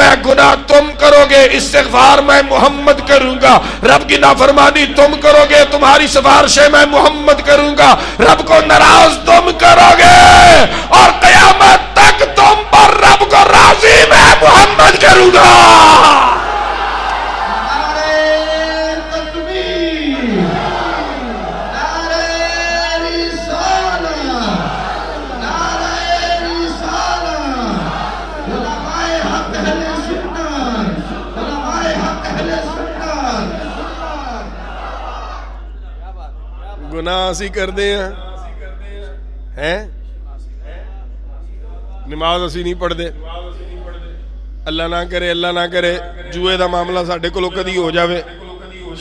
میں گناہ تم کرو گے، استغفار میں محمد کروں گا، رب کی نافرمانی تم کرو گے، تمہاری سفارشیں میں محمد کروں گا، رب کو ناراض تم کرو گے، اور قیامت تک تم پر رب کو راضی میں محمد کروں گا۔ گناہ اسی کر دے ہیں، نماز اسی نہیں پڑھ دے، اللہ نہ کرے اللہ نہ کرے جوئے دا معاملہ ساڈے کولوں کدی ہو جاوے،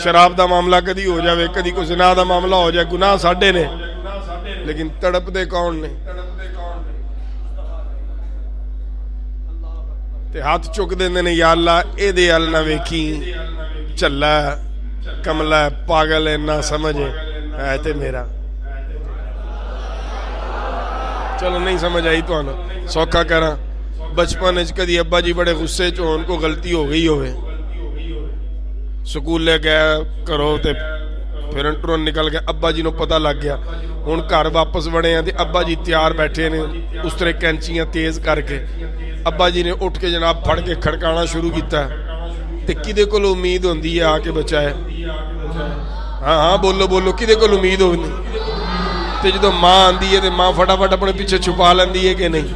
شراب دا معاملہ کدی ہو جاوے، کدی کوئی زنا دا معاملہ ہو جائے، گناہ ساڈے نے لیکن تڑپ دے کون نے؟ تے ہاتھ چک دیندے نے، یا اللہ اے دے ال نہ ویکھی، چلا کملا پاگل ہے نہ سمجھے ہے تے میرا۔ چلو نہیں سمجھ آئی تو آنا سوکھا کرا، بچپن کدی ابا جی بڑے غصے چ ان کو غلطی ہو گئی ہوئے، سکول لے گیا کرو تے پھر انٹروں نکل گیا، ابا جی نو پتہ لگ گیا، ہن گھر واپس بڑے ہیں تے ابا جی تیار بیٹھے نے اس طرح کینچیاں تیز کر کے، ابا جی نے اٹھ کے جناب پھڑ کے کھڑکانا شروع کیتا ہے، تے کدے کول امید ہوندی ہے آ کے بچائے؟ ہاں ہاں بولو بولو، کدے کول امید ہوندی؟ تے جدوں ماں آندی ہے تے ماں فٹافٹ اپنے پیچھے چھپا لیندی ہے کہ نہیں؟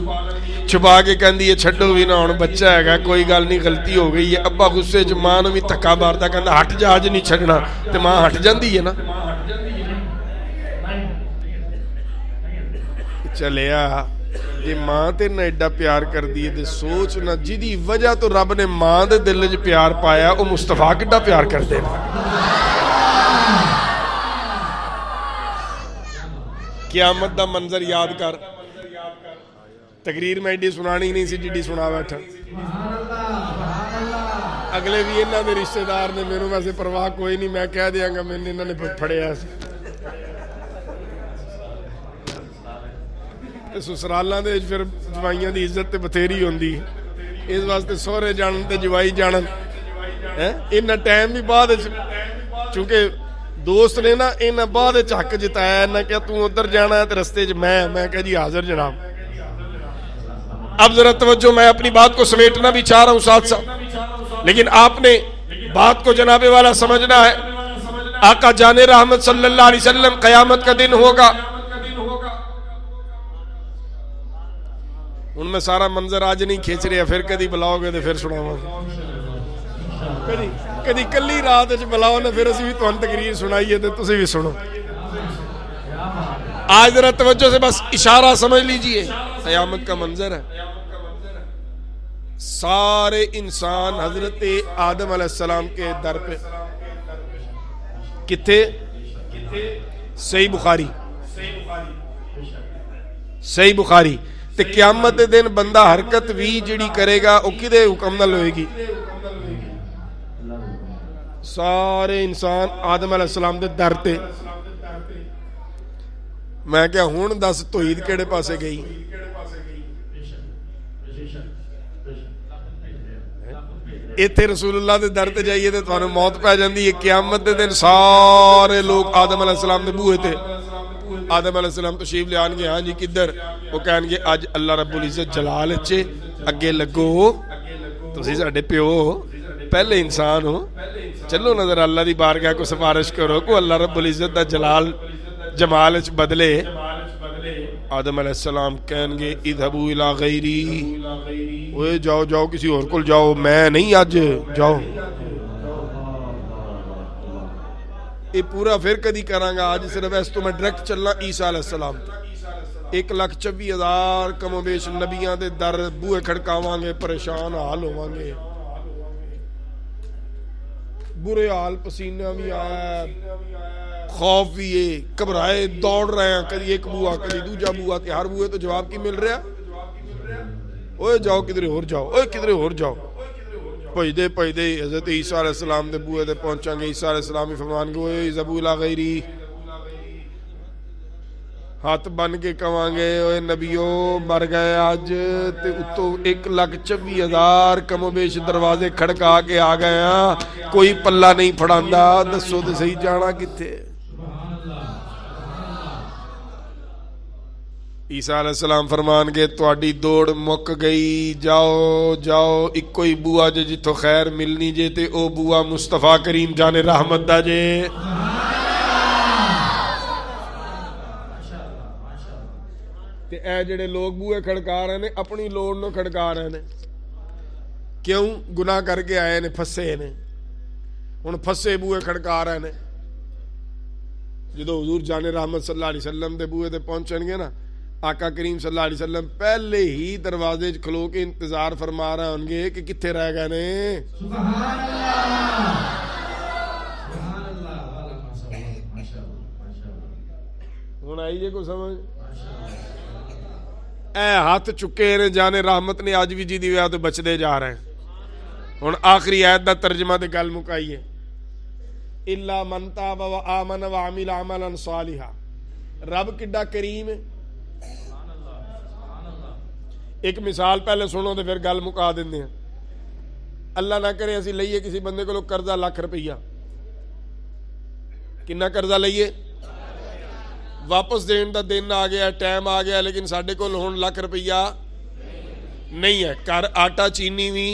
چھپا کے کہندی ہے چھڈو بھی نہ، ہن بچہ ہے کوئی گل نہیں غلطی ہو گئی ہے، ابا غصے چ ماں نو بھی دھکا ماردا کہندا ہٹ جا اج نہیں چھڈنا، تے ماں ہٹ جاندی ہے نا۔ چلیا جی ماں تے نہ ایڈا پیار کر دی تے سوچ نہ جدی وجہ تو رب نے ماں دے دل وچ پیار پایا او مصطفیٰ کڈا پیار کر دے۔ قیامت دا منظر یاد کر، تقریر میں ایڈی سنانی نہیں سی جڈی سنا بیٹھا، اگلے بھی انہاں دے رشتہ دار نے، میرے ویسے پرواہ کوئی نہیں، میں کہہ دیاں گا میں نے انہاں نے پھڑیا سی۔ سسرالاں دے پھر جوائیاں دی عزت تے بتھیری ہوندی، اس واسطے سہرے جانن تے جوائی جانن، انہاں ٹائم بھی بعد چونکہ دوست نے نا انہاں بعد حق جتایا نہ کہ تو ادھر جانا ہے تے رستے چ میں کہا جی حاضر جناب۔ اب ذرا توجہ، میں اپنی بات کو سمیٹنا بھی چاہ رہا ہوں ساتھ ساتھ، لیکن آپ نے بات کو جناب والا سمجھنا ہے۔ آقا جان رحمت صلی اللہ علیہ وسلم قیامت کا دن ہوگا، ان میں سارا منظر آج نہیں کھینچ رہا، پھر کدی بلاؤ گے تو پھر سناواں، کدی کلی رات وچ بلاؤ نا پھر اسی بھی تہاڈی تقریر سنائیے تے تسی بھی سنو۔ آج ذرا توجہ سے بس اشارہ سمجھ لیجئے، قیامت کا منظر ہے، سارے انسان حضرت آدم علیہ السلام کے در پہ، کتھے؟ صحیح بخاری تے قیامت دے دن بندہ حرکت بھی جڑی کرے گا او کدے حکم نال ہوئے گی؟ سارے انسان آدم علیہ السلام دے در تے۔ میں کیا ہون دس توحید کیڑے پاسے گئی؟ ایتھے رسول اللہ دے در تے جائیے تے تھانوں موت پہ جاندی ہے۔ قیامت دے دن سارے لوگ آدم علیہ السلام دے بوئے تے، آدم علیہ السلام تشریف لے آن گے، ہاں جی کدھر؟ وہ کہن گے اج اللہ رب العزت جلال اچے اگے لگو، تسی ساڈے پیو پہلے انسان ہو، چلو نظر اللہ دی بارگاہ کو سفارش کرو کو اللہ رب العزت دا جلال جمال اچ بدلے۔ آدم علیہ السلام کہن گے اذهبوا الى غیری، اوے جاؤ جاؤ کسی اور کول جاؤ، میں نہیں اج جاؤ۔ یہ پورا پھر کدی کراں گا، آج صرف اس تو میں ڈائریکٹ چلنا عیسیٰ علیہ السلام، 1,24,000 کم و بیش نبیاں دے در بوئے کھڑکاواں گے، پریشان حال ہوواں گے، برے حال، پسینہ بھی آیا، خوف بھی ہے، گھبرائے دوڑ رہے ہیں، کدی ایک بوا کدی دوجا بوا، کہ ہر بوئے تو جواب کی مل رہا؟ اوے جاؤ کدھر اور جاؤ، اوے کدھر اور جاؤ۔ پجدے حضرت عیسیٰ علیہ السلام دے بوئے دے پہنچاں گے، عیسیٰ علیہ السلام ہی فرمان گے اوے اذهبوا الی غیری، ہاتھ بن کے کہاں گے اوے نبیو مر گئے آج تے اتو 1,24,000 کم و بیش دروازے کھڑکا کے آ گئے ہیں کوئی پلہ نہیں پھڑاندا دسو تے صحیح جانا کتے عیسیٰ علیہ السلام فرمان گے تواڈی دوڑ مک گئی جاؤ جاؤ ایک کوئی بوا جے جتھوں خیر ملنی جے تے او بوا مصطفیٰ کریم جان رحمت دا جے تے اے جڑے لوگ بوئے کھڑکا رہے نے اپنی لوڑ نو کھڑکا رہے نے کیوں گناہ کر کے آئے نے پھسے نے ہن پھسے بوئے کھڑکا رہے نے جدو حضور جان رحمت صلی اللہ علیہ وسلم دے بوئے تے پہنچن گے نا آقا کریم صلی اللہ علیہ وسلم پہلے ہی دروازے کھلو کے انتظار فرما رہے ہوں گے کہ کتھے رہ گئے نے سبحان اللہ ہن آئی جے کو سمجھ اے ہاتھ چکے نے جانے رحمت نے آج بھی جی دی وجہ تو بچدے جا رہے ہیں ہن آخری آیت دا ترجمہ تے گل مکائیے الا من تاب و آمن و عمل عملا صالحا رب کڈا کریم ہے ایک مثال پہلے سنو تے پھر گل مکا دیندے ہیں اللہ نہ کرے اسی لئیے کسی بندے کو قرضہ ₹1,00,000 کنا قرضہ لئیے واپس دین دا دن آ گیا ٹائم آ گیا لیکن ساڈے کول ہن ₹1,00,000 نہیں ہے گھر آٹا چینی بھی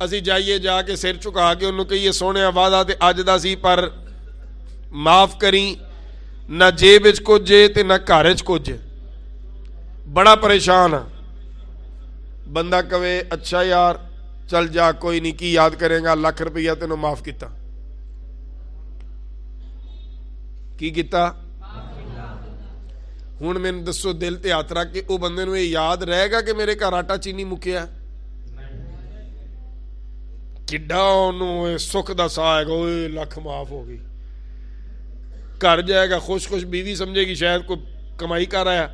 اسی جائیے جا کے سر چکا کے انہوں کہیے سونے وعدہ تے اج دا سی پر معاف کریں نہ جیب وچ کچھ جے تے نہ گھر وچ کچھ بڑا پریشان ہے بندہ کہے اچھا یار چل جا کوئی نہیں کی یاد کرے گا ₹1,00,000 تینوں معاف کیتا کی کیتا ہن میں دسو دل تے ہاتھ رکھ کے او بندے نوں یہ یاد رہے گا کہ میرے گھر آٹا چینی مکیا کڈا انہوں سکھ دا سا ہے گا اوے لکھ معاف ہو گئی گھر جائے گا خوش خوش بیوی سمجھے گی شاید کوئی کمائی کر رہا ہے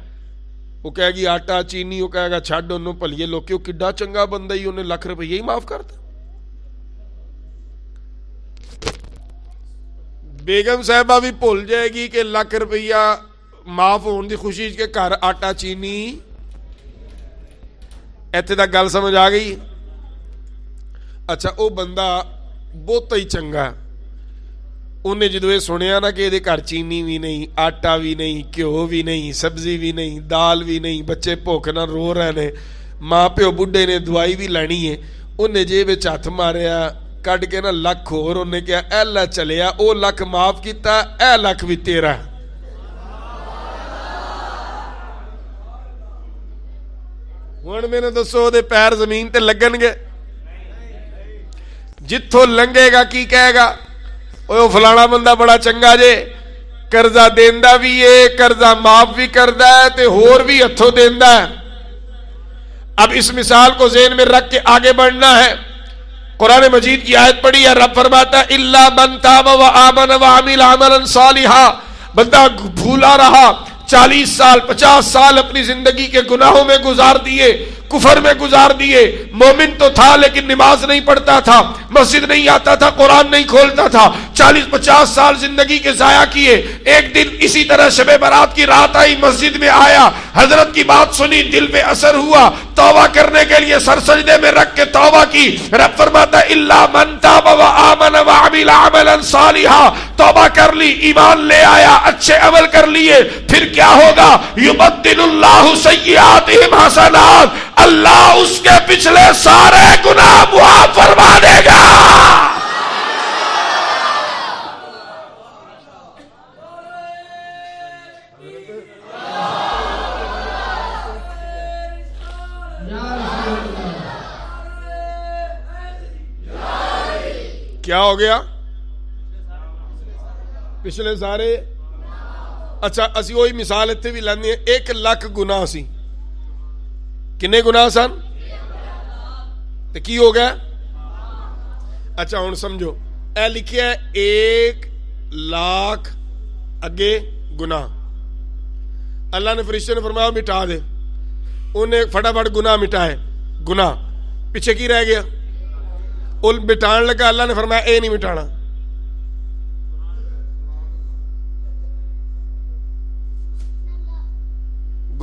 وہ کہے گی آٹا چینی وہ کہے گا چھڈ انہوں پلیے لوکی وہ کڈا چنگا بندہ ہی انہیں ₹1,00,000 ہی معاف کرتا بیگم صاحبہ بھی بھول جائے گی کہ ₹1,00,000 معاف ہونے دی خوشی کے گھر آٹا چینی ایتھے تک گل سمجھ آ گئی اچھا وہ بندہ بہت ہی چنگا انہیں جدو یہ سنیا نا کہ یہ گھر چینی بھی نہیں آٹا بھی نہیں گھیو بھی نہیں سبزی بھی نہیں دال بھی نہیں بچے بھوک نہ رو رہے نے ماں پیو بڈھے نے دوائی بھی لینی ہے انہیں جیب ہاتھ ماریا کڈ کے نا لکھ ہور انہیں کہا اے اللہ چلیا او لکھ معاف کیتا اے لکھ بھی تیرا ہن میں نے دسو دے پیر زمین تے لگن گے جتھوں لنگے گا کی کہے گا او فلانا بندہ بڑا چنگا جے قرضہ دیندا بھی ہے قرضہ معاف بھی کردا ہے تے ہور بھی ہتھوں دیندا ہے اب اس مثال کو ذہن میں رکھ کے آگے بڑھنا ہے قرآن مجید کی آیت پڑھی ہے رب فرماتا ہے الا من تاب و آمن و عمل عملا صالحا بندہ بھولا رہا 40 سال 50 سال اپنی زندگی کے گناہوں میں گزار دیے کفر میں گزار دیے مومن تو تھا لیکن نماز نہیں پڑھتا تھا مسجد نہیں آتا تھا قرآن نہیں کھولتا تھا 40-50 سال زندگی کے ضائع کیے ایک دن اسی طرح شب برات کی رات آئی مسجد میں آیا حضرت کی بات سنی دل پہ اثر ہوا توبہ کرنے کے لیے سر سجدے میں رکھ کے توبہ کی رب فرماتا ہے الا من تاب و آمن و عمل عملا صالحا توبہ کر لی ایمان لے آیا اچھے عمل کر لیے پھر کیا ہوگا یبدل اللہ سیئاتہم حسنات اللہ اس کے پچھلے سارے گناہ معاف فرما دے گا کیا ہو گیا پچھلے سارے اچھا اسی وہی مثال اتنے بھی لینی ہے 1,00,000 گناہ سی کنے گناہ سن تو کی ہو گیا اچھا ہوں سمجھو اے لکھیا ہے 1,00,000 اگے گناہ اللہ نے فرشتے نے فرمایا مٹا دے انہیں فٹافٹ گناہ مٹائے گناہ پیچھے کی رہ گیا مٹان لگا اللہ نے فرمایا اے نہیں مٹانا